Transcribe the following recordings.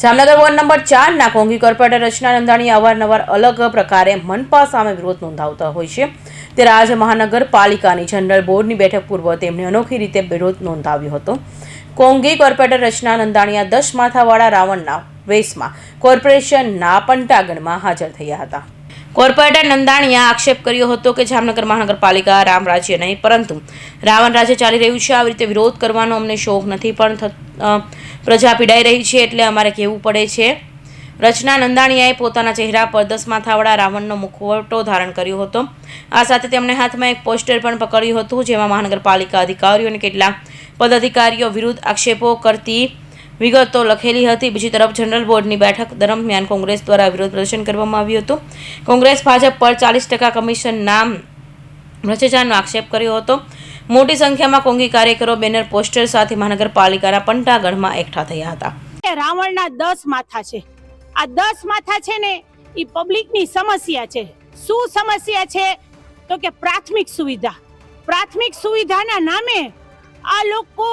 Jamnagar ward number 4 કોંગી corporator રચના નંદાણીએ અવારનવાર અલગ પ્રકારે મનપા સામે વિરોધ નોંધાવતા હોય છે, ત્યારે આજે મહાનગરપાલિકાની જનરલ બોર્ડની બેઠક પૂર્વ તેમણે અનોખી રીતે વિરોધ નોંધાવ્યો હતો। કોંગી કોર્પોરેટર રચના નંદાણીયા 10 માથાવાળા રાવણના વેશમાં કોર્પોરેશનના પંટાગણમાં હાજર થયા હતા। કોર્પોરેટર નંદાણીયા આક્ષેપ કર્યો હતો કે જામનગર મહાનગરપાલિકા રામ રાજ્ય નહીં પરંતુ રાવણ રાજ્ય ચાલી રહ્યું છે। આવી રીતે વિરોધ કરવાનો અમને શોખ નથી, પણ પ્રજા પીડાઈ રહી છે એટલે અમારે કહેવું પડે છે। રચના નંદાણીયાએ પોતાના ચહેરા પર 10 માથાવાળા રાવણનો મુખવટો ધારણ કર્યો હતો। આ સાથે તેમણે હાથમાં એક પોસ્ટર પણ પકડ્યું હતું, જેમાં મહાનગરપાલિકા અધિકારીઓ અને કેટલાક પદાધિકારીઓ વિરુદ્ધ આક્ષેપો કરતી વિગતો લખેલી હતી। બીજી તરફ જનરલ બોર્ડની બેઠક દરમિયાન કોંગ્રેસ દ્વારા વિરોધ પ્રદર્શન કરવામાં આવ્યું હતું। કોંગ્રેસ ભાજપ પર 40% કમિશનના ભ્રષ્ટાચારનો આક્ષેપ કર્યો હતો। મોટી સંખ્યામાં કોંગી કાર્યકરો બેનર પોસ્ટર સાથે મહાનગરપાલિકાના પંટાગણમાં એકઠા થયા હતા। રાવણના 10 માથા છે। આ 10 માથા છે ને એ પબ્લિકની સમસ્યા છે। શું સમસ્યા છે તો કે પ્રાથમિક સુવિધાના નામે આ લોકો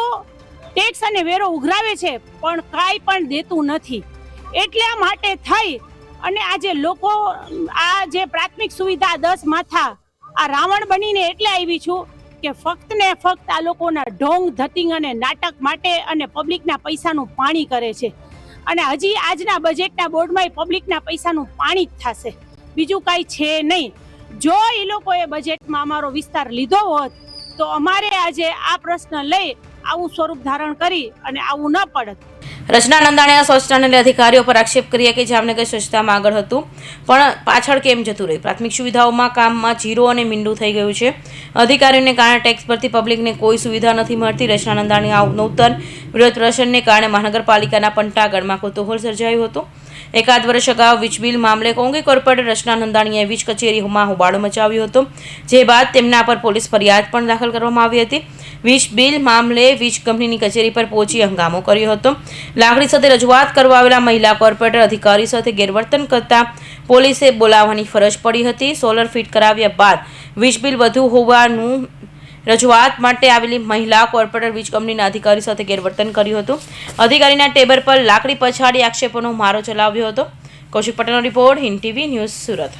ટેક્સ અને વેરો ઉઘરાવે છે, પણ કાંઈ પણ દેતું નથી। એટલા માટે થઈ અને આજે લોકો આ જે પ્રાથમિક સુવિધા 10 માથા આ રાવણ બનીને એટલે આવી છું કે ફક્ત ને ફક્ત આ લોકોના ઢોંગ ધતિંગ અને નાટક માટે અને પબ્લિકના પૈસાનું પાણી કરે છે। અને હજી આજના બજેટના બોર્ડમાં પબ્લિકના પૈસાનું પાણી જ થશે, બીજું કાંઈ છે નહીં। જો એ લોકોએ બજેટમાં અમારો વિસ્તાર લીધો હોત તો અમારે આજે આ પ્રશ્ન લઈ આવું સ્વરૂપ ધારણ કરી અને આવું ન પડત। રચના નંદાણીયા સ્વચ્છતાના અધિકારીઓ પર આક્ષેપ કર્યા કે જામનગર સ્વચ્છતામાં આગળ હતું પણ પાછળ કેમ જતું રહ્યું। પ્રાથમિક સુવિધાઓમાં કામમાં જીરો અને મીંડું થઈ ગયું છે। અધિકારીઓને કારણે ટેક્સ ભરતી પબ્લિકને કોઈ સુવિધા નથી મળતી। રચના નંદાણીયા નૂતન વિરોધ પ્રદર્શનને કારણે મહાનગરપાલિકાના પંટાગણમાં કૌતૂહલ સર્જાયું હતું। એકાદ વર્ષ અગાઉ વીજ બિલ મામલે કોંગી કોર્પોરેટર રચના નંદાણીયાએ વીજ કચેરીમાં હોબાળો મચાવ્યો હતો, જે બાદ તેમના પર પોલીસ ફરિયાદ પણ દાખલ કરવામાં આવી હતી। વીજ બિલ મામલે વીજ કંપનીની કચેરી પર પહોંચી હંગામો કર્યો હતો। લાકડી સાથે રજૂઆત કરવા આવેલા મહિલા કોર્પોરેટર અધિકારી સાથે ગેરવર્તન કરતા પોલીસે બોલાવવાની ફરજ પડી હતી। સોલર ફિટ કરાવ્યા બાદ વીજ બિલ વધુ હોવાનું રજૂઆત માટે આવેલી મહિલા કોર્પોરેટર વીજ કંપનીના અધિકારી સાથે ગેરવર્તન કર્યું હતું। અધિકારીના ટેબલ પર લાકડી પછાડી આક્ષેપોનો મારો ચલાવ્યો હતો। કૌશિક પટેલનો report, Hind TV news, Surat.